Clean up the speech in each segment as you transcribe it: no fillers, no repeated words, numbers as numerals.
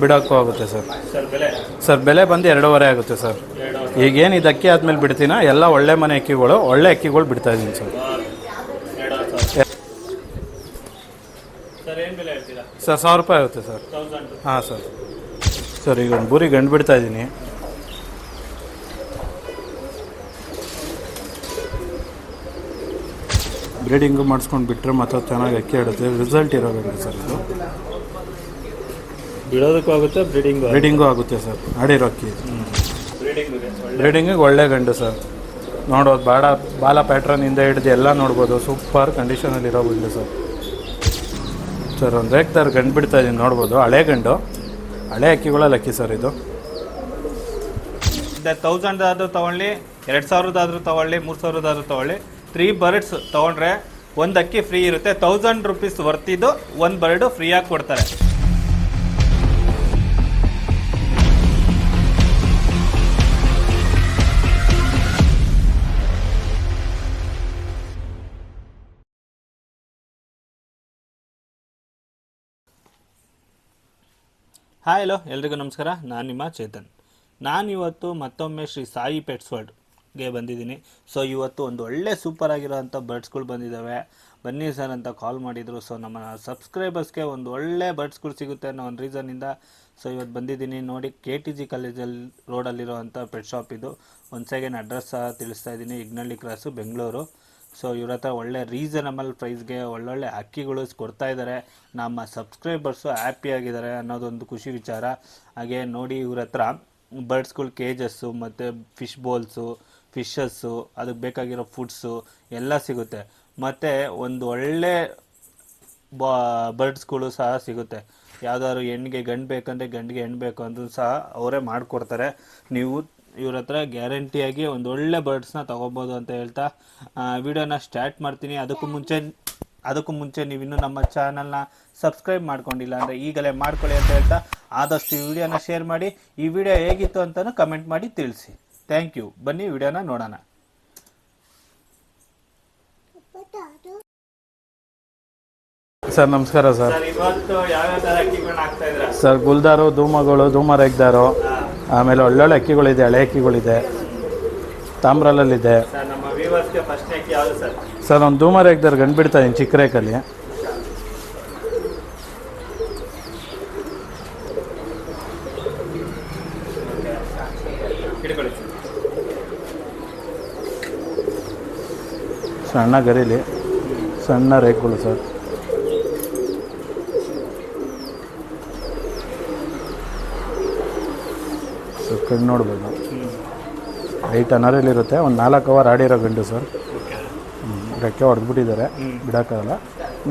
ಬಿಡೋಕ್ಕೂ ಆಗುತ್ತೆ sir. Sir ಬೆಲೆ sir ಬೆಲೆ ಬಂದು 2.5 ಆಗುತ್ತೆ ಸರ್. ಈಗೇನು ಇದು ಅಕ್ಕಿ ಆದಮೇಲೆ ಬಿಡ್ತೀನ ಎಲ್ಲ ಒಳ್ಳೆ ಮನೆ ಅಕ್ಕಿಗಳು, ಒಳ್ಳೆ ಅಕ್ಕಿಗಳು ಬಿಡ್ತಾಯಿದ್ದೀನಿ ಸರ್. ಸರ್ ಏನು ಬೆಲೆ ಹೇಳ್ತೀರಾ? ಸರ್ 1000 ರೂಪಾಯಿ ಆಗುತ್ತೆ ಸರ್. 1000. ಹಾಂ ಸರ್. ಸರ್ ಈಗ ಒಂದು ಬೂರಿ ಗಂಡು ಬಿಡ್ತಾಯಿದ್ದೀನಿ. ಬ್ರೀಡಿಂಗು ಮಾಡಿಸ್ಕೊಂಡು ಬಿಟ್ಟರೆ ಮತ್ತೆ ಚೆನ್ನಾಗಿ ಅಕ್ಕಿ ಆಡುತ್ತೆ. ರಿಸಲ್ಟ್ ಇರೋ ಗಂಡು ಸರ್ ಇದು. ಬಿಡೋದಕ್ಕೂ ಆಗುತ್ತೆ, ಬ್ರೀಡಿಂಗು ಆಗುತ್ತೆ ಸರ್. ಆಡಿರೋ ಅಕ್ಕಿ ಬ್ರೀಡಿಂಗಿಗೆ ಒಳ್ಳೆ ಗಂಡು ಸರ್. ನೋಡೋದು ಬಾಲ ಪ್ಯಾಟ್ರನಿಂದ ಹಿಡಿದು ಎಲ್ಲ ನೋಡ್ಬೋದು. ಸೂಪರ್ ಕಂಡೀಷನಲ್ಲಿರೋ ಗಂಡು ಸರ್. ಸರ್ ಒಂದು ರೇಕ್ದಾರ್ ಗಂಡು ಬಿಡ್ತಾಯಿದ್ದೀನಿ, ನೋಡ್ಬೋದು. ಹಳೆ ಗಂಡು, ಹಳೆ ಅಕ್ಕಿಗಳಲ್ಲಿ ಅಕ್ಕಿ ಸರ್ ಇದು. 1000 ಆದರೂ ತೊಗೊಳ್ಳಿ, 2000 ಆದರೂ ತೊಗೊಳ್ಳಿ, 3000 ಆದರೂ ತೊಗೊಳ್ಳಿ. 3 ಬರ್ಡ್ಸ್ ತೊಗೊಂಡ್ರೆ ಒಂದು ಅಕ್ಕಿ ಫ್ರೀ ಇರುತ್ತೆ. 1000 ರೂಪೀಸ್ ವರ್ತಿದ್ದು ಒಂದು ಬರ್ಡು ಫ್ರೀಯಾಗಿ ಕೊಡ್ತಾರೆ. ಹಾಯ್ ಹಲೋ ಎಲ್ರಿಗೂ ನಮಸ್ಕಾರ. ನಾನು ನಿಮ್ಮ ಚೇತನ್. ನಾನಿವತ್ತು ಮತ್ತೊಮ್ಮೆ ಶ್ರೀ ಸಾಯಿ ಪೆಟ್ಸ್ ವರ್ಲ್ಡ್ಗೆ ಬಂದಿದ್ದೀನಿ. ಸೊ ಇವತ್ತು ಒಂದು ಒಳ್ಳೆ ಸೂಪರ್ ಆಗಿರೋವಂಥ ಬರ್ಡ್ಸ್ಗಳು ಬಂದಿದ್ದಾವೆ. ಬನ್ನಿ ಸರ್ ಅಂತ ಕಾಲ್ ಮಾಡಿದರು. ಸೊ ನಮ್ಮ ಸಬ್ಸ್ಕ್ರೈಬರ್ಸ್ಗೆ ಒಂದು ಒಳ್ಳೆ ಬರ್ಡ್ಸ್ಗಳು ಸಿಗುತ್ತೆ ಅನ್ನೋ ಒಂದು ರೀಸನ್ನಿಂದ ಸೊ ಇವತ್ತು ಬಂದಿದ್ದೀನಿ. ನೋಡಿ, KTG ಕಾಲೇಜಲ್ಲಿ ರೋಡಲ್ಲಿರೋವಂಥ ಪೆಟ್ ಶಾಪ್ ಇದು. ಒಂದು ಸೆಕೆಂಡ್ ಅಡ್ರೆಸ್ ಸಹ ತಿಳಿಸ್ತಾ ಇದ್ದೀನಿ. ಇಗ್ನಳ್ಳಿ ಕ್ರಾಸು, ಬೆಂಗಳೂರು. ಸೊ ಇವ್ರ ಹತ್ರ ಒಳ್ಳೆ ರೀಸನಬಲ್ ಪ್ರೈಸ್ಗೆ ಒಳ್ಳೊಳ್ಳೆ ಅಕ್ಕಿಗಳು ಕೊಡ್ತಾ ಇದ್ದಾರೆ. ನಮ್ಮ ಸಬ್ಸ್ಕ್ರೈಬರ್ಸು ಹ್ಯಾಪಿಯಾಗಿದ್ದಾರೆ ಅನ್ನೋದೊಂದು ಖುಷಿ ವಿಚಾರ. ಹಾಗೆ ನೋಡಿ, ಇವ್ರ ಹತ್ರ ಬರ್ಡ್ಸ್ಗಳು ಕೇಜಸ್ಸು ಮತ್ತು ಫಿಶ್ ಬೋಲ್ಸು, ಫಿಶಸ್ಸು, ಅದಕ್ಕೆ ಬೇಕಾಗಿರೋ ಫುಡ್ಸು ಎಲ್ಲ ಸಿಗುತ್ತೆ. ಮತ್ತು ಒಂದು ಒಳ್ಳೆ ಬರ್ಡ್ಸ್ಗಳು ಸಹ ಸಿಗುತ್ತೆ. ಯಾವುದಾದ್ರು ಹೆಣ್ಣಿಗೆ ಗಂಡು ಬೇಕಂದರೆ ಗಂಡಿಗೆ ಹೆಣ್ಣು ಬೇಕು ಅಂದರೂ ಸಹ ಅವರೇ ಮಾಡಿಕೊಡ್ತಾರೆ. ನೀವು ಇವ್ರ ಹತ್ರ ಗ್ಯಾರಂಟಿಯಾಗಿ ಒಂದು ಒಳ್ಳೆ ಬರ್ಡ್ಸ್ನ ತೊಗೋಬೋದು ಅಂತ ಹೇಳ್ತಾ ವಿಡಿಯೋನ ಸ್ಟಾರ್ಟ್ ಮಾಡ್ತೀನಿ. ಅದಕ್ಕೂ ಮುಂಚೆ ನೀವಿನ್ನೂ ನಮ್ಮ ಚಾನಲ್ನ ಸಬ್ಸ್ಕ್ರೈಬ್ ಮಾಡ್ಕೊಂಡಿಲ್ಲ ಅಂದರೆ ಈಗಲೇ ಮಾಡ್ಕೊಳ್ಳಿ ಅಂತ ಹೇಳ್ತಾ ಆದಷ್ಟು ಈ ವಿಡಿಯೋನ ಶೇರ್ ಮಾಡಿ. ಈ ವಿಡಿಯೋ ಹೇಗಿತ್ತು ಅಂತಲೂ ಕಮೆಂಟ್ ಮಾಡಿ ತಿಳಿಸಿ. Thank you. ಬನ್ನಿ ವಿಡಿಯೋನ ನೋಡೋಣ. ಸರ್ ನಮಸ್ಕಾರ ಸರ್. ಇವತ್ತು ಯಾವ್ಯಾವ ಥರ ಅಕ್ಕಿಗಳನ್ನ ಹಾಕ್ತಾ ಇದ್ದೀರಾ? ಸರ್ ಗುಲ್ದಾರು, ಧೂಮಗಳು, ಧೂಮ ರೇಗ್ದಾರು, ಆಮೇಲೆ ಒಳ್ಳೊಳ್ಳೆ ಅಕ್ಕಿಗಳಿದೆ. ಹಳೆ ಅಕ್ಕಿಗಳಿದೆ, ತಾಮ್ರಲಲ್ಲಿದೆ. ಸರ್ ನಮ್ಮ ವ್ಯೂವರ್ಸ್ಗೆ ಫಸ್ಟ್ ಅಕ್ಕಿ ಯಾವುದು ಸರ್? ಸರ್ ಒಂದು ಧೂಮ ರೇಗ್ದಾರು ಗಂಡು ಬಿಡ್ತಾಯಿದ್ದೀನಿ, ಚಿಕ್ಕ ರೇಕಲ್ಲಿ. ಸಣ್ಣ ಗರಿಲಿ, ಸಣ್ಣ ರೇಕ್ಗಳು ಸರ್. ಕಣ್ಣು ನೋಡ್ಬೋದು, ಹೈಟ್ ಅನರಲ್ಲಿರುತ್ತೆ. ಒಂದು 4 ಅವರ್ ಆಡಿರೋ ಗಂಡು ಸರ್. ರೆಕ್ಕೆ ಹೊಡೆದ್ಬಿಟ್ಟಿದ್ದಾರೆ, ಬಿಡೋಕ್ಕಾಗಲ್ಲ.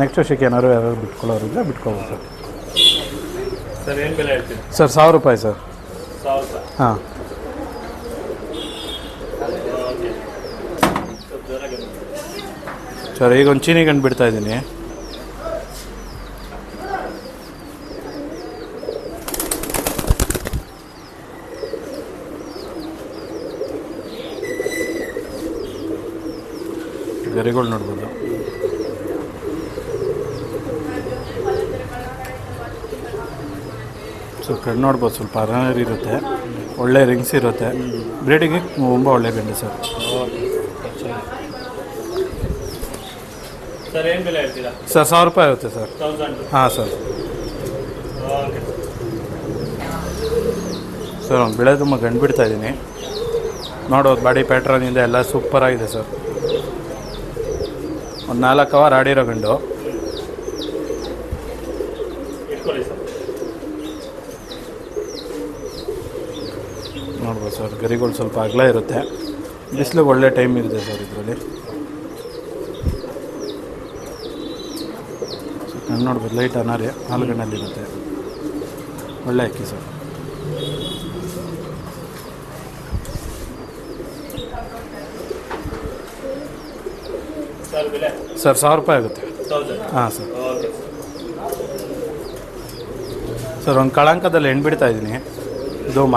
ನೆಕ್ಸ್ಟ್ ವರ್ಷಕ್ಕೆ ಏನಾದ್ರು ಯಾರು ಬಿಟ್ಕೊಳ್ಳೋರಿದ್ರೆ ಬಿಟ್ಕೋಬೋದು ಸರ್. ಸರ್ ಏನು ಬೆಲೆ ಹೇಳ್ತೀವಿ? ಸರ್ 1000 ರೂಪಾಯಿ ಸರ್. 1000. ಹಾಂ ಸರ್. ಈಗ ಒಂದು ಚೀನಿ ಗಂಡು ಬಿಡ್ತಾಯಿದ್ದೀನಿ. ಗರಿಗಳು ನೋಡ್ಬೋದು. ಸೊ ಕಣ್ಣು ನೋಡ್ಬೋದು, ಸ್ವಲ್ಪ ಅರನರ್ ಇರುತ್ತೆ, ಒಳ್ಳೆ ರಿಂಗ್ಸ್ ಇರುತ್ತೆ. ಬ್ರೀಡಿಂಗಿಗೆ ತುಂಬ ಒಳ್ಳೆ ಗಂಡು ಸರ್. ಸರ್ ಏನು ಬೆಲೆ ಹೇಳ್ತೀರಾ? ಸರ್ 1000 ರೂಪಾಯಿ ಆಗುತ್ತೆ ಸರ್. 1000. ಹಾಂ ಸರ್. ಸರ್ ಒಂದು ಬೆಳೆ ತುಂಬ ಗಂಡು ಬಿಡ್ತಾಯಿದ್ದೀನಿ. ನೋಡೋದು ಬಾಡಿ ಪ್ಯಾಟ್ರನಿಂದ ಎಲ್ಲ ಸೂಪರಾಗಿದೆ ಸರ್. ಒಂದು 4 ಅವರ್ ಆಡಿರೋ ಗಂಡು. ನೋಡ್ಬೋದು ಸರ್, ಗರಿಗಳು ಸ್ವಲ್ಪ ಅಗಲ ಇರುತ್ತೆ. ಬಿಸಿಲಿಗೆ ಒಳ್ಳೆ ಟೈಮ್ ಇದೆ ಸರ್ ಇದರಲ್ಲಿ. ಕಣ್ಣು ನೋಡ್ಬೋದು, ಲೈಟ್ ಅನಾರಿ, ಹಾಲುಗಣ್ಣಲ್ಲಿರುತ್ತೆ. ಒಳ್ಳೆ ಅಕ್ಕಿ ಸರ್. ಸರ್ 1000 ರೂಪಾಯಿ ಆಗುತ್ತೆ. ಹಾಂ ಸರ್. ಸರ್ ಒಂದು ಕಳಂಕದಲ್ಲಿ ಹೆಣ್ಣು ಬಿಡ್ತಾಯಿದ್ದೀನಿ, ಧೂಮ.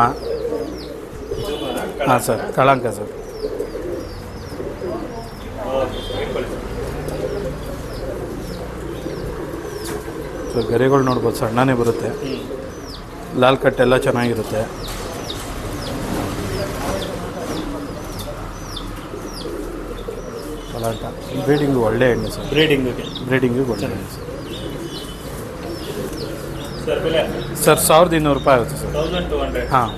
ಹಾಂ ಸರ್, ಕಳಂಕ ಸರ್. ಸೊ ಗರಿಗಳು ನೋಡ್ಬೋದು, ಸಣ್ಣನೇ ಬರುತ್ತೆ. ಲಾಲ್ ಕಟ್ ಎಲ್ಲ ಚೆನ್ನಾಗಿರುತ್ತೆ. ಪಲಾಟ ಬ್ರೀಡಿಂಗು ಒಳ್ಳೆ ಎಣ್ಣೆ ಸರ್. ಬ್ರೀಡಿಂಗಿಗೆ ಒಳ್ಳೆ ಎಣ್ಣೆ ಸರ್. ಸರ್ 1200 ರೂಪಾಯಿ ಆಗುತ್ತೆ ಸರ್. 1200. ಹಾಂ.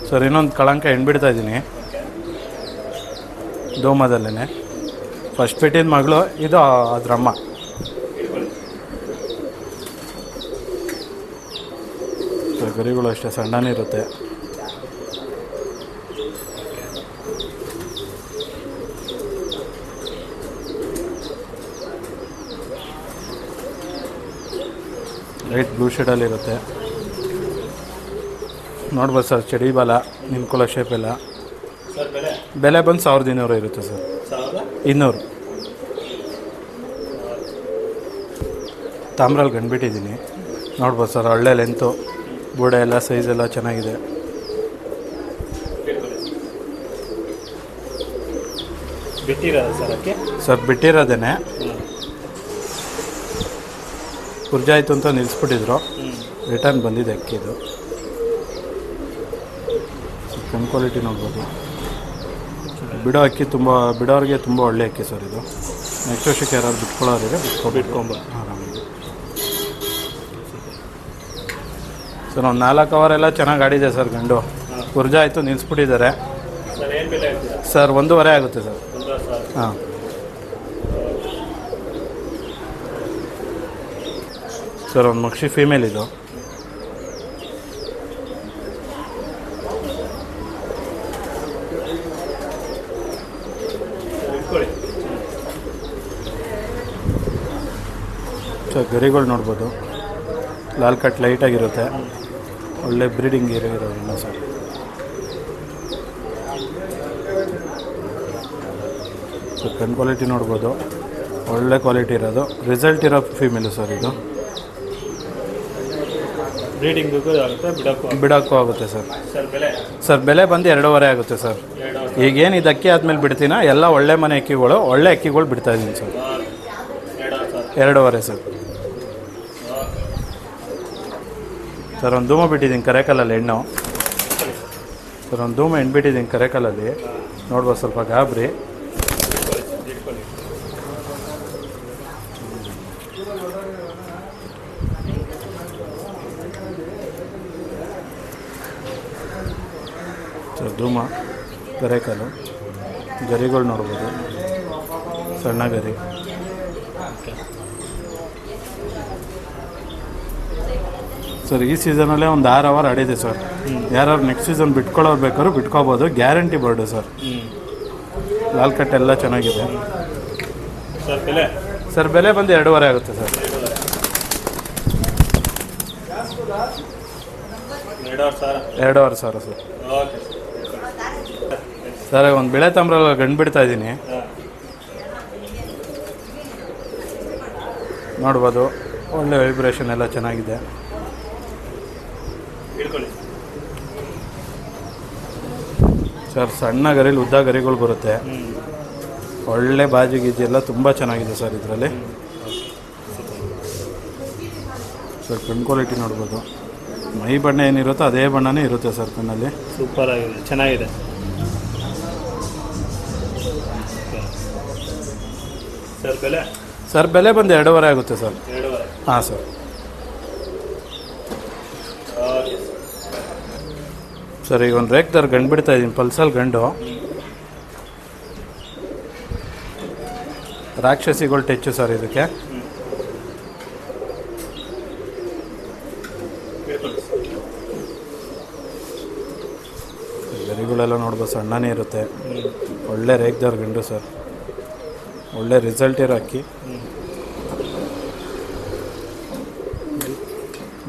ಸರ್ ಇನ್ನೊಂದು ಕಳಂಕ ಬಿಡ್ತಾ ಇದ್ದೀನಿ ದೋಮದಲ್ಲೇ. ಫಸ್ಟ್ ಬಿಟ್ಟಿದ ಮಗಳು, ಇದು ಅದ್ರಮ್ಮ. ಸರ್ ಗರಿಗಳು ಅಷ್ಟೇ ಸಣ್ಣನೇ ಇರುತ್ತೆ. ಲೈಟ್ ಬ್ಲೂ ಶೇಡಲ್ಲಿರುತ್ತೆ. ನೋಡ್ಬೋದು ಸರ್, ಚಡಿ ಬಾಲ, ನಿಮ್ಕೊಳ ಶೇಪ್ ಎಲ್ಲ. ಬೆಲೆ ಬಂದು 1200 ಇರುತ್ತೆ ಸರ್. 200. ತಾಮ್ರಲ್ಲಿ ಗಂಡ್ಬಿಟ್ಟಿದ್ದೀನಿ. ನೋಡ್ಬೋದು ಸರ್, ಒಳ್ಳೆ ಲೆಂತು, ಬೂಡೆ ಎಲ್ಲ ಸೈಜ್ ಎಲ್ಲ ಚೆನ್ನಾಗಿದೆ. ಸರ್ ಬಿಟ್ಟಿರೋದೇನೆ, ಕುರ್ಜಾಯ್ತು ಅಂತ ನಿಲ್ಲಿಸ್ಬಿಟ್ಟಿದ್ರು, ರಿಟರ್ನ್ ಬಂದಿದೆ ಅಕ್ಕಿದು. ಕಣ್ ಕ್ವಾಲಿಟಿ ನೋಡ್ಬೋದು. ಬಿಡೋ ಅಕ್ಕಿ ಬಿಡೋರಿಗೆ ತುಂಬ ಒಳ್ಳೆ ಅಕ್ಕಿ ಸರ್ ಇದು. ನೆಕ್ಸ್ಟ್ ವರ್ಷಕ್ಕೆ ಯಾರು ಬಿಟ್ಕೊಳ್ಳೋರಿಗೆ ಬಿಟ್ಕೊಂಬ ಆರಾಮಾಗಿ. ಸರ್ ಒಂದು 4 ಅವರೆಲ್ಲ ಚೆನ್ನಾಗಿ ಆಡಿದೆ ಸರ್. ಗಂಡು ಕುರ್ಜಾಯ್ತು ನಿಲ್ಲಿಸ್ಬಿಟ್ಟಿದ್ದಾರೆ ಸರ್. 1.5 ಆಗುತ್ತೆ ಸರ್. ಹಾಂ. ಸರ್ ಒಂದು ಮಕ್ಷಿ ಫೀಮೇಲ್ ಇದು. ಸರ್ ಗರಿಗಳು ನೋಡ್ಬೋದು, ಲಾಲ್ ಕಟ್ ಲೈಟಾಗಿರುತ್ತೆ, ಒಳ್ಳೆ ಬ್ರೀಡಿಂಗ್ ಇರೋದಿಲ್ಲ ಸರ್. ಸರ್ ಕಣ್ ಕ್ವಾಲಿಟಿ ನೋಡ್ಬೋದು, ಒಳ್ಳೆ ಕ್ವಾಲಿಟಿ ಇರೋದು, ರಿಸಲ್ಟ್ ಇರೋ ಫೀಮೇಲು ಸರ್ ಇದು. ಬಿಡೋಕ್ಕೂ ಆಗುತ್ತೆ ಸರ್. ಸರ್ ಬೆಲೆ ಬಂದು 2.5 ಆಗುತ್ತೆ ಸರ್. ಈಗೇನು ಇದು ಅಕ್ಕಿ ಆದಮೇಲೆ ಬಿಡ್ತೀನ, ಎಲ್ಲ ಒಳ್ಳೆ ಮನೆ ಅಕ್ಕಿಗಳು, ಒಳ್ಳೆ ಅಕ್ಕಿಗಳು ಬಿಡ್ತಾಯಿದ್ದೀನಿ ಸರ್. 2.5 ಸರ್. ಸರ್ ಒಂದು ಧೂಮ ಬಿಟ್ಟಿದ್ದೀನಿ ಕರೆಕಲ್ಲಲ್ಲಿ ಹೆಣ್ಣು. ಸರ್ ಒಂದು ಧೂಮ ಹೆಣ್ಣು ಬಿಟ್ಟಿದ್ದೀನಿ ಕರೆಕಲ್ಲಲ್ಲಿ, ನೋಡ್ಬೋದು ಸ್ವಲ್ಪ ಗಾಬರಿ. ಸರ್ ಧೂಮ ಕರೆಕಲ್ಲು, ಗರಿಗಳು ನೋಡ್ಬೋದು, ಸಣ್ಣ ಗರಿ. ಸರ್ ಈ ಸೀಸನಲ್ಲೇ ಒಂದು 6 ಅವರ್ ಆಡಿದೆ ಸರ್. ಯಾರು ನೆಕ್ಸ್ಟ್ ಸೀಸನ್ ಬಿಟ್ಕೊಳ್ಳೋರು ಬೇಕಾದ್ರೂ ಬಿಟ್ಕೋಬೋದು, ಗ್ಯಾರಂಟಿ ಬರ್ಡು ಸರ್. ಲಾಲ್ ಕಟ್ ಎಲ್ಲ ಚೆನ್ನಾಗಿದೆ ಸರ್. ಬೆಲೆ ಬಂದು 2.5 ಆಗುತ್ತೆ ಸರ್. 2.5 ಸಾವಿರ ಸರ್. ಸರ್ ಒಂದು ಬೆಳೆ ತಾಮ್ರಲ್ಲಿ ಗಂಡು ಬಿಡ್ತಾ ಇದ್ದೀನಿ, ನೋಡ್ಬೋದು, ಒಳ್ಳೆ ವೈಬ್ರೇಷನ್ ಎಲ್ಲ ಚೆನ್ನಾಗಿದೆ. ಸರ್ ಸಣ್ಣ ಗರಿಲಿ ಉದ್ದ ಗರಿಗಳು ಬರುತ್ತೆ, ಒಳ್ಳೆ ಬಾಜಿ ಗೀಜಿ ಎಲ್ಲ ತುಂಬ ಚೆನ್ನಾಗಿದೆ ಸರ್ ಇದರಲ್ಲಿ. ಸರ್ ಕಣ್ ಕ್ವಾಲಿಟಿ ನೋಡ್ಬೋದು, ಮೈ ಬಣ್ಣ ಏನಿರುತ್ತೋ ಅದೇ ಬಣ್ಣನೇ ಇರುತ್ತೆ ಸರ್ ಕಣ್ಣಲ್ಲಿ. ಸೂಪರ್ ಆಗಿದೆ, ಚೆನ್ನಾಗಿದೆ. ಸರ್ ಬೆಲೆ ಬಂದು 2.5 ಆಗುತ್ತೆ ಸರ್. ಹಾಂ ಸರ್. ಸರ್ ಈಗ ಒಂದು ರೇಕ್ದಾರ್ ಗಂಡು ಬಿಡ್ತಾ ಇದ್ದೀನಿ, ಪಲ್ಸಲ್ ಗಂಡು. ರಾಕ್ಷಸಿಗಳು ಟೆಚ್ಚು ಸರ್ ಇದಕ್ಕೆ. ಗರಿಗಳೆಲ್ಲ ನೋಡ್ಬೋದು, ಸಣ್ಣನೇ ಇರುತ್ತೆ, ಒಳ್ಳೆ ರೇಕ್ದಾರ್ ಗಂಡು ಸರ್. ಒಳ್ಳೆ ರಿಸಲ್ಟ್ ಇರೋ ಅಕ್ಕಿ,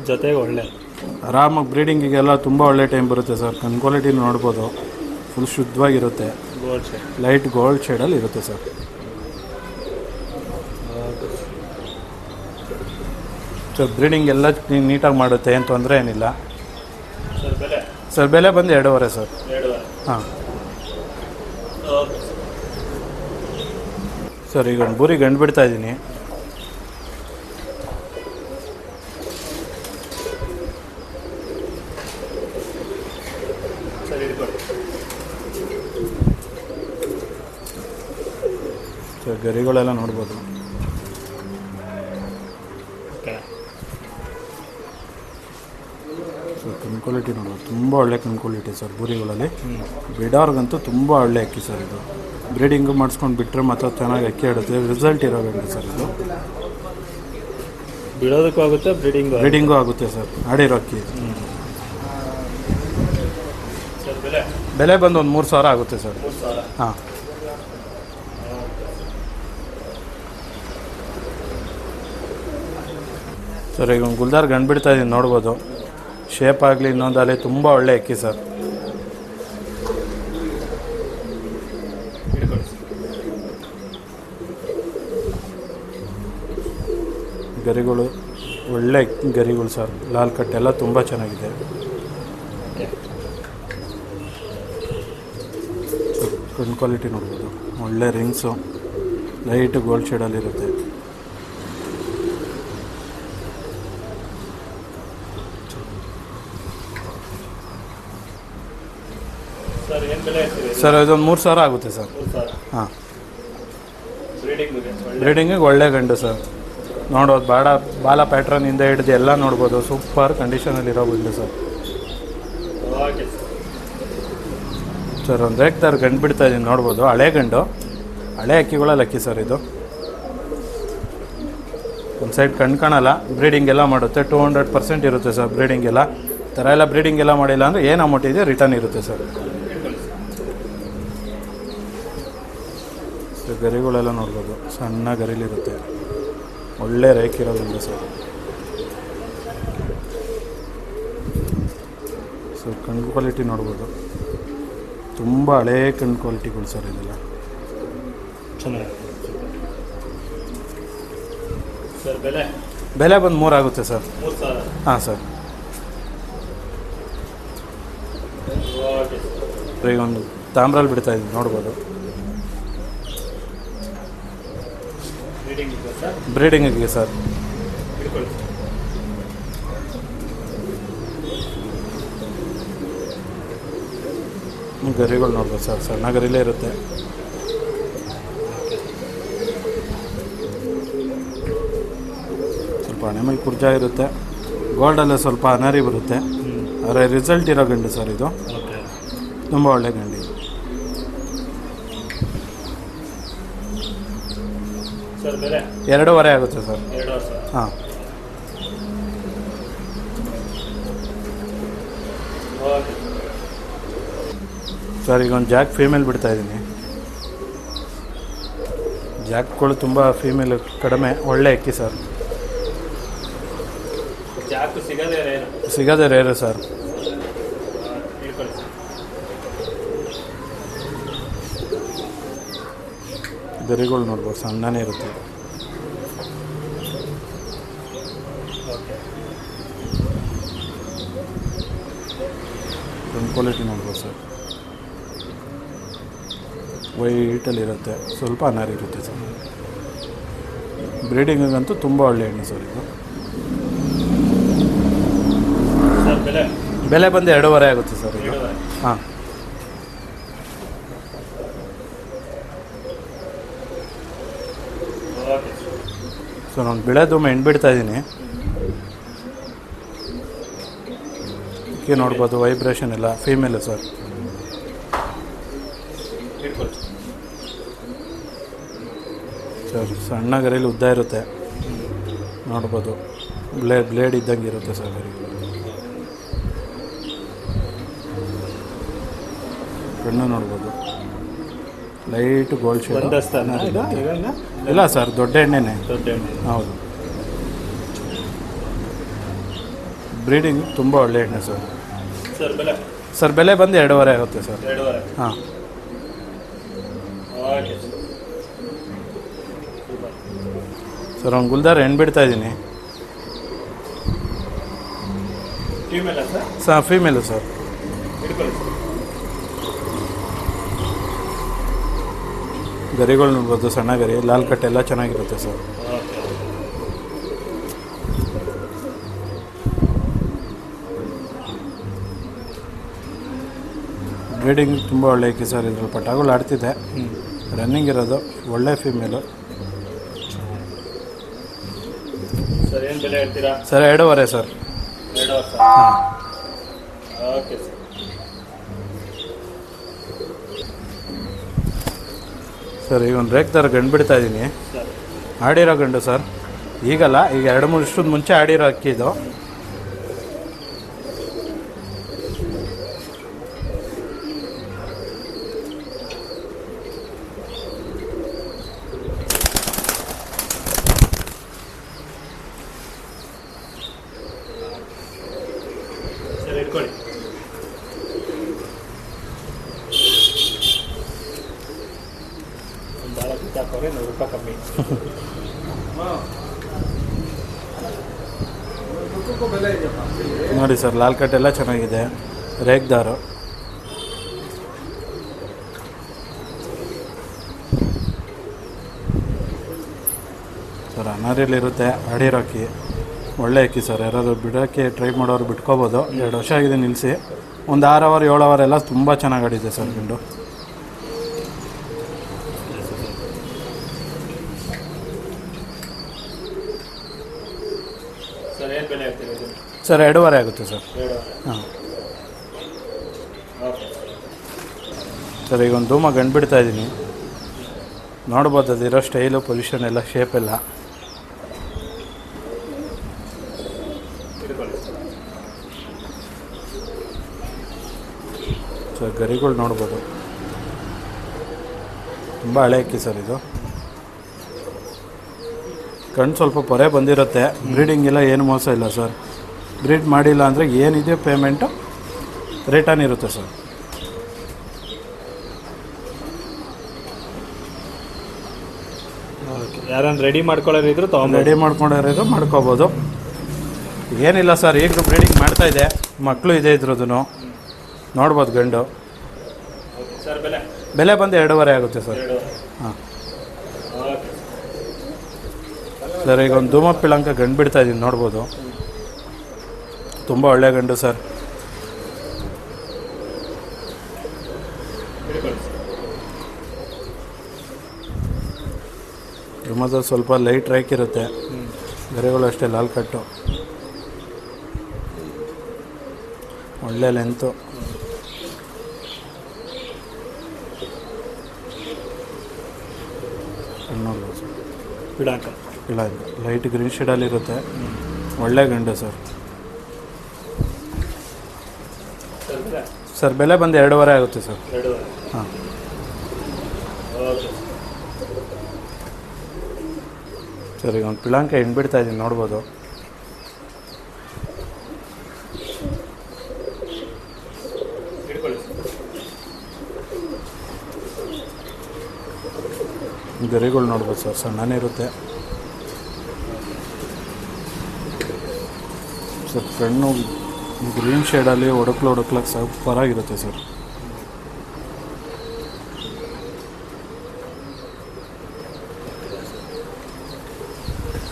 ಜೊತೆಗೆ ಒಳ್ಳೆ ಆರಾಮಾಗಿ ಬ್ರೀಡಿಂಗಿಗೆಲ್ಲ ತುಂಬ ಒಳ್ಳೆ ಟೈಮ್ ಬರುತ್ತೆ ಸರ್. ಕಣ್ ಕ್ವಾಲಿಟಿ ನೋಡ್ಬೋದು, ಫುಲ್ ಶುದ್ಧವಾಗಿರುತ್ತೆ, ಲೈಟ್ ಗೋಲ್ಡ್ ಶೇಡಲ್ಲಿ ಇರುತ್ತೆ ಸರ್. ಸರ್ ಬ್ರೀಡಿಂಗ್ ಎಲ್ಲ ನೀಟಾಗಿ ಮಾಡುತ್ತೆ, ಏನು ತೊಂದರೆ ಏನಿಲ್ಲ ಸರ್. ಬೆಲೆ ಬಂದು 2.5 ಸರ್. ಹಾಂ. ಸರ್ ಈಗ ಒಂದು ಬೂರಿ ಗಂಡು ಬಿಡ್ತಾ ಇದ್ದೀನಿ. ಸರ್ ಗರಿಗಳೆಲ್ಲ ನೋಡ್ಬೋದು. ಸರ್ ಕಣ್ ಕ್ವಾಲಿಟಿ ನೋಡ್ಬೋದು, ತುಂಬ ಒಳ್ಳೆ ಕಣ್ ಕ್ವಾಲಿಟಿ ಸರ್ ಬೂರಿಗಳಲ್ಲಿ. ಬಿಡೋರ್ಗಂತೂ ತುಂಬ ಒಳ್ಳೆ ಅಕ್ಕಿ ಸರ್ ಇದು. ಬ್ರೀಡಿಂಗು ಮಾಡಿಸ್ಕೊಂಡು ಬಿಟ್ಟರೆ ಮಾತ್ರ ಚೆನ್ನಾಗಿ ಅಕ್ಕಿ ಆಡುತ್ತೆ. ರಿಸಲ್ಟ್ ಇರೋ ಗಂಡು ಸರ್ ಇದು. ಬಿಡೋದಕ್ಕೂ ಆಗುತ್ತೆ, ಬ್ರೀಡಿಂಗು ಆಗುತ್ತೆ ಸರ್. ಆಡಿರೋ ಅಕ್ಕಿ. ಬೆಲೆ ಬಂದು ಒಂದು 3,000 ಆಗುತ್ತೆ ಸರ್. ಹಾಂ ಸರ್ ಈಗ ಒಂದು ಗುಲ್ದಾರ್ ಗಂಡು ಬಿಡ್ತಾ ಇದ್ದೀನಿ ನೋಡ್ಬೋದು. ಶೇಪ್ ಆಗಲಿ ಇನ್ನೊಂದಲ್ಲಿ ತುಂಬ ಒಳ್ಳೆ ಅಕ್ಕಿ ಸರ್. ಗರಿಗಳು ಒಳ್ಳೆ ಗರಿಗಳು ಸರ್. ಲಾಲ್ ಕಟ್ ಎಲ್ಲ ತುಂಬ ಚೆನ್ನಾಗಿದೆ. ಕಣ್ ಕ್ವಾಲಿಟಿ ನೋಡ್ಬೋದು, ಒಳ್ಳೆ ರಿಂಗ್ಸು, ಲೈಟ್ ಗೋಲ್ಡ್ ಶೇಡಲ್ಲಿರುತ್ತೆ. ಸರ್ ಇದೊಂದು 3,000 ಆಗುತ್ತೆ ಸರ್. ಹಾಂ ಬ್ರೀಡಿಂಗಿಗೆ ಒಳ್ಳೆ ಗಂಡು ಸರ್. ನೋಡೋದು ಬಾಲ ಪ್ಯಾಟ್ರನಿಂದ ಹಿಡಿದು ಎಲ್ಲ ನೋಡ್ಬೋದು. ಸೂಪರ್ ಕಂಡೀಷನಲ್ಲಿರೋ ಗಂಡು ಸರ್. ಸರ್ ಒಂದು ರೇಕ್ದಾರ್ ಗಂಡು ಬಿಡ್ತಾ ಇದ್ದೀನಿ ನೋಡ್ಬೋದು. ಹಳೆ ಗಂಡು, ಹಳೆ ಅಕ್ಕಿಗಳಲ್ಲಿ ಅಕ್ಕಿ ಸರ್ ಇದು. ಒಂದು ಸೈಡ್ ಕಣ್ ಕಾಣಲ್ಲ, ಬ್ರೀಡಿಂಗ್ ಎಲ್ಲ ಮಾಡುತ್ತೆ. 200% ಇರುತ್ತೆ ಸರ್ ಬ್ರೀಡಿಂಗ್ ಎಲ್ಲ. ಥರ ಎಲ್ಲ ಬ್ರೀಡಿಂಗ್ ಎಲ್ಲ ಮಾಡಿಲ್ಲ ಅಂದರೆ ಏನು ಅಮೌಂಟ್ ಇದೆ ರಿಟರ್ನ್ ಇರುತ್ತೆ ಸರ್. ಗರಿಗಳೆಲ್ಲ ನೋಡ್ಬೋದು, ಸಣ್ಣ ಗರಿಲಿರುತ್ತೆ. ಒಳ್ಳೆ ರೇಖಿರೋದ್ರಿಂದ ಸರ್. ಸರ್ ಕಣ್ ಕ್ವಾಲಿಟಿ ನೋಡ್ಬೋದು, ತುಂಬ ಹಳೇ ಕಣ್ ಕ್ವಾಲಿಟಿಗಳು ಸರ್ ಇದೆಲ್ಲ. ಚೆನ್ನಾಗಿ ಸರ್. ಬೆಲೆ ಬಂದು 3 ಆಗುತ್ತೆ ಸರ್. ಹಾಂ ಸರ್. ಈಗ ಒಂದು ತಾಮ್ರಲ್ಲಿ ಬಿಡ್ತಾ ಇದ್ದೀನಿ ನೋಡ್ಬೋದು. ಬ್ರೀಡಿಂಗಿಗೆ ಸರ್. ಗರಿಗಳು ನೋಡ್ಬೋದು ಸರ್, ಸಣ್ಣ ಗರಿಲೇ ಇರುತ್ತೆ. ಸ್ವಲ್ಪ ಹಣೆ ಮೇಲೆ ಕುರ್ಜ ಇರುತ್ತೆ. ಗೋಲ್ಡಲ್ಲೇ ಸ್ವಲ್ಪ ಅನಾರಿ ಬರುತ್ತೆ. ಆದರೆ ರಿಸಲ್ಟ್ ಇರೋ ಗಂಡು ಸರ್ ಇದು. ತುಂಬ ಒಳ್ಳೆ ಗಂಡು ಇದು. ಸರ್ ಬೆಲೆ 2.5 ಆಗುತ್ತೆ ಸರ್. ಹಾಂ ಸರ್ ಈಗ ಒಂದು ಜಾಕ್ ಫೀಮೇಲ್ ಬಿಡ್ತಾ ಇದ್ದೀನಿ. ಜಾಕ್ಗಳು ತುಂಬ ಫೀಮೇಲ್ ಕಡಿಮೆ, ಒಳ್ಳೆ ಅಕ್ಕಿ ಸರ್. ಸಿಗೋದೇ ರೇರು ಸರ್. ಗರಿಗಳು ನೋಡ್ಬೋದು, ಸಣ್ಣನೇ ಇರುತ್ತೆ. ಕಣ್ ಕ್ವಾಲಿಟಿ ನೋಡ್ಬೋದು ಸರ್. ವೈಟಲ್ಲಿರುತ್ತೆ, ಸ್ವಲ್ಪ ಅನಾರಿ ಇರುತ್ತೆ ಸರ್. ಬ್ರೀಡಿಂಗಂತೂ ತುಂಬ ಒಳ್ಳೆ ಹೆಣ್ಣು ಸರ್ ಇದು. ಬೆಲೆ ಬಂದು 2.5 ಆಗುತ್ತೆ ಸರ್ ಇದು. ಹಾಂ ಸರ್ ನಾನು ಬಿಡೋದು ಹೆಣ್ಣು ಬಿಡ್ತಾ ಇದ್ದೀನಿ. ನೋಡ್ಬೋದು ವೈಬ್ರೇಷನ್ ಎಲ್ಲ ಫೀಮೇಲು ಸರ್. ಸರ್ ಸಣ್ಣ ಗರಿಲಿ ಉದ್ದ ಇರುತ್ತೆ ನೋಡ್ಬೋದು. ಬ್ಲೇಡ್ ಇದ್ದಂಗೆ ಇರುತ್ತೆ ಸರ್ ಗರಿ. ಕಣ್ಣು ನೋಡ್ಬೋದು, ಲೈಟ್ ಗೋಲ್ಡ್ ಶೇಡ್. ಇಲ್ಲ ಸರ್, ದೊಡ್ಡ ಎಣ್ಣೆನೇ. ಹೌದು. ಬ್ರೀಡಿಂಗ್ ತುಂಬ ಒಳ್ಳೆ ಎಣ್ಣೆ ಸರ್. ಸರ್ ಬೆಲೆ ಬಂದು 2.5 ಆಗುತ್ತೆ ಸರ್. ಹಾಂ ಸರ್ ಒಂದು ಗುಲ್ದಾರ್ ಹೆಣ್ಣು ಬಿಡ್ತಾ ಇದ್ದೀನಿ ಸರ್. Female sir. ಗರಿಗಳು ನೋಡ್ಬೋದು, ಸಣ್ಣ ಗರಿ, ಲಾಲ್ ಕಟ್ ಎಲ್ಲ ಚೆನ್ನಾಗಿರುತ್ತೆ ಸರ್. ಓಕೆ. ಬ್ರೀಡಿಂಗ್ ತುಂಬ ಒಳ್ಳೆ ಐತಿ ಸರ್. ಇದ್ರಲ್ಲಿ ಪಟಾಗಳು ಆಡ್ತಿದೆ, ರನ್ನಿಂಗ್ ಇರೋದು, ಒಳ್ಳೆ ಫೀಮೇಲು ಸರ್. ಏನು ಬೆಲೆ ಹೇಳ್ತೀರಾ ಸರ್? 2.5 ಸರ್. 2.5. ಹಾಂ. Okay sir. ಸರ್ ಈಗ ಒಂದು ರೇಕ್ ಥರ ಗಂಡು ಬಿಡ್ತಾ ಇದ್ದೀನಿ. ಸರ್ ಆಡಿರೋ ಗಂಡು ಸರ್, ಈಗಲ್ಲ, ಈಗ 2-3 ವರ್ಷದ ಮುಂಚೆ ಆಡಿರೋ ಅಕ್ಕಿ ಇದು. ಸರ್ ಇಟ್ಕೊಳ್ಳಿ. ಒಂದು ಭಾಳ ಕಿತ್ತಾಕೋರೆ ₹100 ಕಮ್ಮಿ. ನೋಡಿ ಸರ್, ಲಾಲ್ ಕಟ್ ಎಲ್ಲ ಚೆನ್ನಾಗಿದೆ, ರೇಕ್ದಾರು. ಸರ್ ಅನಾರಿಲಿರುತ್ತೆ, ಆಡಿರೋ ಅಕ್ಕಿ, ಒಳ್ಳೆ ಅಕ್ಕಿ ಸರ್. ಯಾರಾದರೂ ಬಿಡೋಕ್ಕೆ ಟ್ರೈ ಮಾಡೋರು ಬಿಟ್ಕೋಬೋದು. 2 ವರ್ಷ ಆಗಿದೆ ನಿಲ್ಲಿಸಿ. ಒಂದು 6 ಅವರ್ 7 ಅವರ್ ಎಲ್ಲ ತುಂಬ ಚೆನ್ನಾಗಿ ಆಡಿದೆ ಸರ್ ಗಂಡು. ಸರ್ ಏನು ಬೆಲೆ ಆಗ್ತೀರಾ ಇದು? ಸರ್ 2.5 ಆಗುತ್ತೆ ಸರ್. 2.5. ಹಾಂ. ಓಕೆ. ಸರ್ ಈಗ ಒಂದು ಧೂಮ ಗಂಡು ಬಿಡ್ತಾ ಇದ್ದೀನಿ, ನೋಡ್ಬೋದು ಅದಿರೋ ಸ್ಟೈಲು, ಪೊಸಿಷನ್ ಎಲ್ಲ, ಶೇಪ್ ಎಲ್ಲ. ಇಟ್ಕೊಳ್ಳಿ. ಸರ್ ಗರಿಗಳು ನೋಡ್ಬೋದು, ತುಂಬ ಹಳೆ ಅಕ್ಕಿ ಸರ್ ಇದು. ಕಣ್ಣು ಸ್ವಲ್ಪ ಪೊರೆ ಬಂದಿರುತ್ತೆ. ಬ್ರೀಡಿಂಗ್ ಎಲ್ಲ ಏನು ಮೋಸ ಇಲ್ಲ ಸರ್. ಬ್ರೀಡ್ ಮಾಡಿಲ್ಲ ಅಂದರೆ ಏನಿದೆ ಪೇಮೆಂಟು ರಿಟರ್ನ್ ಇರುತ್ತೆ ಸರ್. ಓಕೆ. ಯಾರನ್ನು ರೆಡಿ ಮಾಡ್ಕೊಳ್ಳೋರಿದ್ರು ತೊಗೊಂಡು ರೆಡಿ ಮಾಡ್ಕೊಂಡಿರೋದು ಮಾಡ್ಕೋಬೋದು. ಏನಿಲ್ಲ ಸರ್, ಈಗಲೂ ಬ್ರೀಡಿಂಗ್ ಮಾಡ್ತಾಯಿದೆ, ಮಕ್ಕಳು ಇದೆ ಇದ್ರದ್ದು, ನೋಡ್ಬೋದು ಗಂಡು. ಸರ್ ಬೆಲೆ ಬೆಲೆ ಬಂದು 2.5 ಆಗುತ್ತೆ ಸರ್. 2.5. ಹಾಂ. ಓಕೆ. ಸರ್ ಈಗ ಒಂದು ಧೂಮ ಪಿಳಂಕ ಗಂಡು ಬಿಡ್ತಾ ಇದ್ದೀನಿ, ನೋಡ್ಬೋದು, ತುಂಬ ಒಳ್ಳೆ ಗಂಡು ಸರ್. ಇಟ್ಕೊಳ್ಳಿ. ಧೂಮದ ಸ್ವಲ್ಪ ಲೈಟ್ ರೇಕ್ ಇರುತ್ತೆ, ಗರಿಗಳು ಅಷ್ಟೇ ಲಾಲ್ ಕಟ್ಟು, ಒಳ್ಳೆ ಲೆಂತು. ನೋಡ್ಬೋದು ಸರ್, ಬಿಡಾಕ ಇಲ್ಲ ಇಲ್ಲ, ಲೈಟ್ ಗ್ರೀನ್ ಶೇಡಲ್ಲಿರುತ್ತೆ, ಒಳ್ಳೆ ಗಂಡು ಸರ್. ಸರ್ ಬೆಲೆ ಸರ್ ಬೆಲೆ ಬಂದು 2.5 ಆಗುತ್ತೆ ಸರ್. 2.5. ಹಾಂ. ಓಕೆ. ಸರ್ ಈಗ ಒಂದು ಪಿಳಾಂಕ ಹೆಣ್ಣು ಬಿಡ್ತಾ ಇದ್ದೀನಿ, ನೋಡ್ಬೋದು. ಇಟ್ಕೊಳ್ಳಿ. ಗರಿಗಳು ನೋಡ್ಬೋದು ಸರ್, ಸಣ್ಣನೇ ಇರುತ್ತೆ ಸರ್. ಕಣ್ಣು ಗ್ರೀನ್ ಶೇಡಲ್ಲಿ ಹೊಡಕ್ಲಕ್ಕೆ ಸೂಪರಾಗಿರುತ್ತೆ ಸರ್.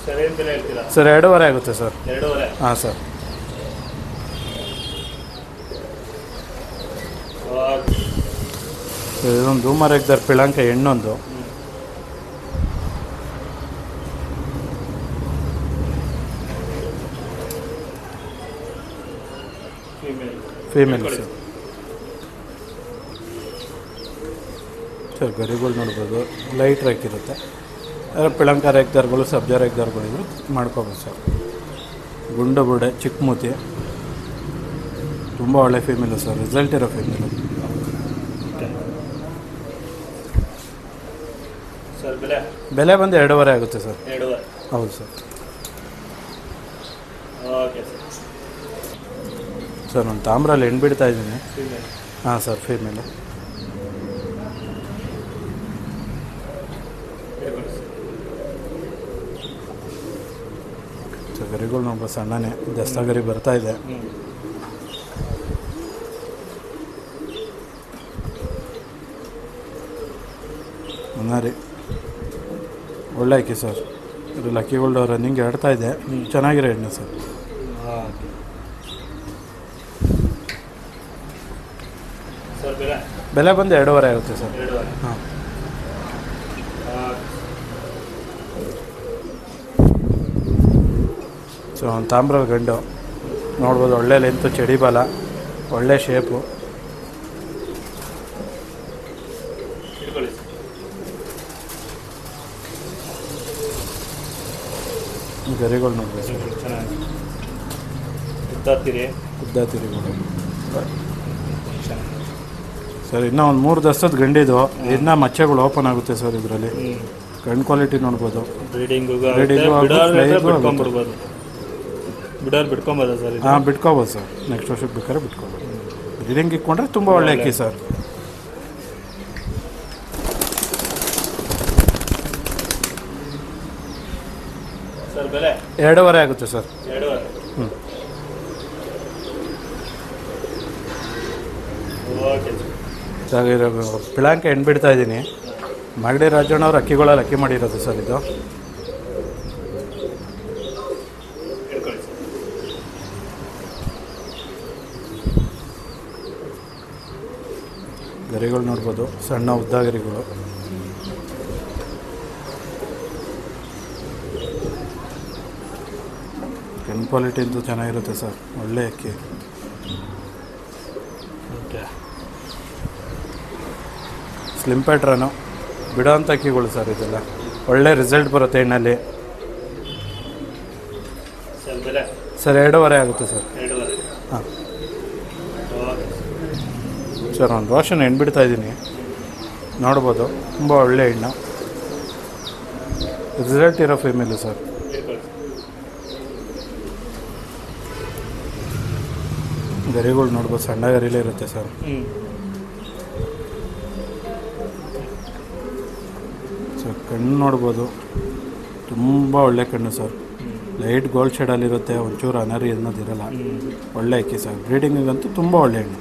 ಸರ್ ಏನು ಬೆಲೆ ಹೇಳ್ತೀರಾ? ಸರ್ 2.5 ಆಗುತ್ತೆ ಸರ್. 2.5. ಹಾಂ ಸರ್. ಓಕೆ. ಸರ್ ಇದೊಂದು ಧೂಮ ರೇಕ್ದಾರ್ ಪಿಳಾಂಕ ಹೆಣ್ಣೊಂದು. Female sir. ಸರ್ ಗರಿಗಳು ನೋಡ್ಬೋದು, ಲೈಟ್ ರೇಕ್ ಇರುತ್ತೆ. ಪಿಳಂಕ ರೇಕ್ದಾರ್ಗಳು, ಸಬ್ಜಾ ರೇಕ್ದಾರ್ಗಳಿದ್ರು ಮಾಡ್ಕೋಬೋದು ಸರ್. ಗುಂಡು ಬುಡೆ, ಚಿಕ್ಕ ಮೂತಿ, ತುಂಬ ಒಳ್ಳೆ ಫೀಮೇಲು ಸರ್, ರಿಸಲ್ಟ್ ಇರೋ ಫೀಮೇಲು. ಸರ್ ಬೆಲೆ ಬೆಲೆ ಬಂದು 2.5 ಆಗುತ್ತೆ ಸರ್. 2.5. ಹೌದು ಸರ್. Okay sir. ಸರ್ ನಾನು ತಾಮ್ರಲ್ಲಿ ಹೆಣ್ಣು ಬಿಡ್ತಾ ಇದ್ದೀನಿ. ಫೀಮೇಲ್. ಹಾಂ ಸರ್, ಫೀಮೇಲು. ಇಟ್ಕೊಳ್ಳಿ. ಸರ್ ಗರಿಗಳು ನೋಡ್ಬೋದು, ಸಣ್ಣನೇ ದಸ್ತ ಗರಿ ಬರ್ತಾ ಇದೆ. ನರಿ ಒಳ್ಳೆ ಅಕ್ಕಿ ಸರ್. ಇದು ಲಕ್ಕಿ ಗೋಲ್ಡ್ ರನ್ನಿಂಗ್ ಆಡ್ತಾ ಇದೆ. ಚೆನ್ನಾಗಿರೋ ಎಣ್ಣೆ ಸರ್. ಬೆಲೆ ಬಂದು 2.5 ಆಗುತ್ತೆ ಸರ್. ಹಾಂ. ಸೊ ಒಂದು ತಾಮ್ರದ ಗಂಡು ನೋಡ್ಬೋದು. ಒಳ್ಳೆ ಲೆಂತು, ಚಡಿ ಬಾಲ, ಒಳ್ಳೆ ಶೇಪು. ಗರಿಗಳು ನೋಡ್ಬೋದು ಸರ್. ಉದ್ದ ತಿರಿಗಳು ಸರ್. ಇನ್ನೂ ಒಂದು 3 ದಸ್ತದ ಗಂಡಿದು. ಇನ್ನೂ ಮಚ್ಚೆಗಳು ಓಪನ್ ಆಗುತ್ತೆ ಸರ್. ಇದರಲ್ಲಿ ಗಂಡು ಕ್ವಾಲಿಟಿ ನೋಡ್ಬೋದು. ಹಾಂ, ಬಿಟ್ಕೋಬೋದು ಸರ್. ನೆಕ್ಸ್ಟ್ ವರ್ಷಕ್ಕೆ ಬೇಕಾದ್ರೆ ಬಿಟ್ಕೋಬೋದು. ಬ್ರೀಡಿಂಗ್ ಇಟ್ಕೊಂಡ್ರೆ ತುಂಬ ಒಳ್ಳೆ ಅಕ್ಕಿ ಸರ್. ಸರ್ ಬೆಲೆ 2.5 ಆಗುತ್ತೆ ಸರ್. 2.5. Okay sir. ಪಿಳಾಂಕ ಹೆಣ್ಣು ಬಿಡ್ತಾ ಇದ್ದೀನಿ. ಮಾಗಡಿ ರಾಜಣ್ಣವ್ರು ಅಕ್ಕಿಗಳಲ್ಲಿ ಅಕ್ಕಿ ಮಾಡಿರೋದು ಸರ್ ಇದು. ಗರಿಗಳು ನೋಡ್ಬೋದು, ಸಣ್ಣ ಉದ್ದ ಗರಿಗಳು. ಗನ್ ಕ್ವಾಲಿಟಿ ಅಂತೂ ಚೆನ್ನಾಗಿರುತ್ತೆ ಸರ್. ಒಳ್ಳೆ ಅಕ್ಕಿ. ಸ್ಲಿಮ್ ಪ್ಯಾಟ್ರನು ಬಿಡೋವಂಥ ಅಕ್ಕಿಗಳು ಸರ್. ಇದೆಲ್ಲ ಒಳ್ಳೆ ರಿಸಲ್ಟ್ ಬರುತ್ತೆ ಎಣ್ಣಲ್ಲಿ ಸರ್. 2.5 ಆಗುತ್ತೆ ಸರ್. ಹಾಂ ಸರ್. ಒಂದು ರೋಷನ್ ಹೆಣ್ಣು ಬಿಡ್ತಾ ಇದ್ದೀನಿ, ನೋಡ್ಬೋದು. ತುಂಬ ಒಳ್ಳೆ ಹೆಣ್ಣು, ರಿಸಲ್ಟ್ ಇರೋ ಫೀಮೇಲು ಸರ್. ಗರಿಗಳು ನೋಡ್ಬೋದು, ಸಣ್ಣ ಗರಿಲೇ ಇರುತ್ತೆ ಸರ್. ಸರ್ ಕಣ್ಣು ನೋಡ್ಬೋದು, ತುಂಬ ಒಳ್ಳೆ ಕಣ್ಣು ಸರ್. ಲೈಟ್ ಗೋಲ್ಡ್ ಶೇಡಲ್ಲಿರುತ್ತೆ, ಒಂಚೂರು ಅನರಿ ಅನ್ನೋದಿರಲ್ಲ. ಒಳ್ಳೆ ಅಕ್ಕಿ ಸರ್. ಬ್ರೀಡಿಂಗಿಗಂತೂ ತುಂಬ ಒಳ್ಳೆ ಹಣ್ಣು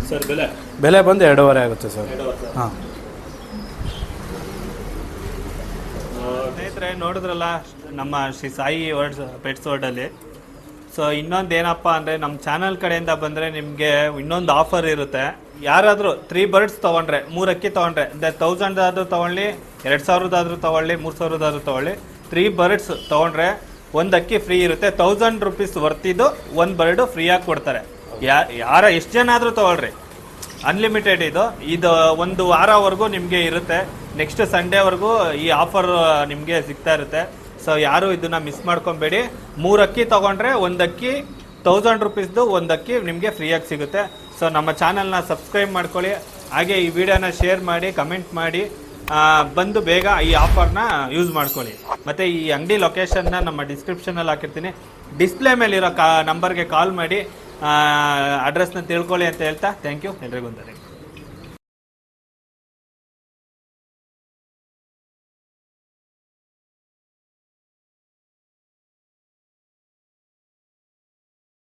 ಸರ್. ಬೆಲೆ ಬಂದು 2.5 ಆಗುತ್ತೆ ಸರ್. ಹಾಂ. ಸ್ನೇಹಿತರೆ, ನೋಡಿದ್ರಲ್ಲ ನಮ್ಮ ಶ್ರೀ ಸಾಯಿ ಪೆಟ್ಸ್ ವರ್ಲ್ಡಲ್ಲಿ. ಸೊ ಇನ್ನೊಂದು ಏನಪ್ಪ ಅಂದರೆ, ನಮ್ಮ ಚಾನಲ್ ಕಡೆಯಿಂದ ಬಂದರೆ ನಿಮಗೆ ಇನ್ನೊಂದು ಆಫರ್ ಇರುತ್ತೆ. ಯಾರಾದರೂ 3 ಬರ್ಡ್ಸ್ ತೊಗೊಂಡ್ರೆ, 3 ಅಕ್ಕಿ ತೊಗೊಂಡ್ರೆ, ಅಂದರೆ 1000 ಆದರೂ ತೊಗೊಳ್ಳಿ, 2000 ಆದರೂ ತೊಗೊಳ್ಳಿ, 3000 ಆದರೂ ತೊಗೊಳ್ಳಿ, 3 ಬರ್ಡ್ಸ್ ತೊಗೊಂಡ್ರೆ 1 ಅಕ್ಕಿ ಫ್ರೀ ಇರುತ್ತೆ. 1000 ರೂಪೀಸ್ ವರ್ತಿದ್ದು 1 ಬರ್ಡು ಫ್ರೀಯಾಗಿ ಕೊಡ್ತಾರೆ. ಯಾರ ಎಷ್ಟು ಜನ ಆದರೂ ತೊಗೊಳ್ರಿ, ಅನ್ಲಿಮಿಟೆಡ್ ಇದು 1 ವಾರವರೆಗೂ ನಿಮಗೆ ಇರುತ್ತೆ. ನೆಕ್ಸ್ಟ್ ಸಂಡೇವರೆಗೂ ಈ ಆಫರ್ ನಿಮಗೆ ಸಿಗ್ತಾ ಇರುತ್ತೆ. ಸೊ ಯಾರು ಇದನ್ನ ಮಿಸ್ ಮಾಡ್ಕೊಬೇಡಿ. 3 ಅಕ್ಕಿ ತೊಗೊಂಡ್ರೆ 1 ಅಕ್ಕಿ 1000 ರೂಪೀಸ್ದು 1 ಅಕ್ಕಿ ನಿಮಗೆ ಫ್ರೀಯಾಗಿ ಸಿಗುತ್ತೆ. ಸೊ ನಮ್ಮ ಚಾನಲ್ನ ಸಬ್ಸ್ಕ್ರೈಬ್ ಮಾಡ್ಕೊಳ್ಳಿ, ಹಾಗೆ ಈ ವಿಡಿಯೋನ ಶೇರ್ ಮಾಡಿ, ಕಮೆಂಟ್ ಮಾಡಿ, ಬಂದು ಬೇಗ ಈ ಆಫರ್ನ ಯೂಸ್ ಮಾಡ್ಕೊಳ್ಳಿ. ಮತ್ತು ಈ ಅಂಗಡಿ ಲೊಕೇಶನ್ನ ನಮ್ಮ ಡಿಸ್ಕ್ರಿಪ್ಷನಲ್ಲಿ ಹಾಕಿರ್ತೀನಿ. ಡಿಸ್ಪ್ಲೇ ಮೇಲಿರೋ ನಂಬರ್ಗೆ ಕಾಲ್ ಮಾಡಿ ಅಡ್ರೆಸ್ನ ತಿಳ್ಕೊಳ್ಳಿ ಅಂತ ಹೇಳ್ತಾ, ಥ್ಯಾಂಕ್ ಯು ಎಲ್ರಿಗೂ.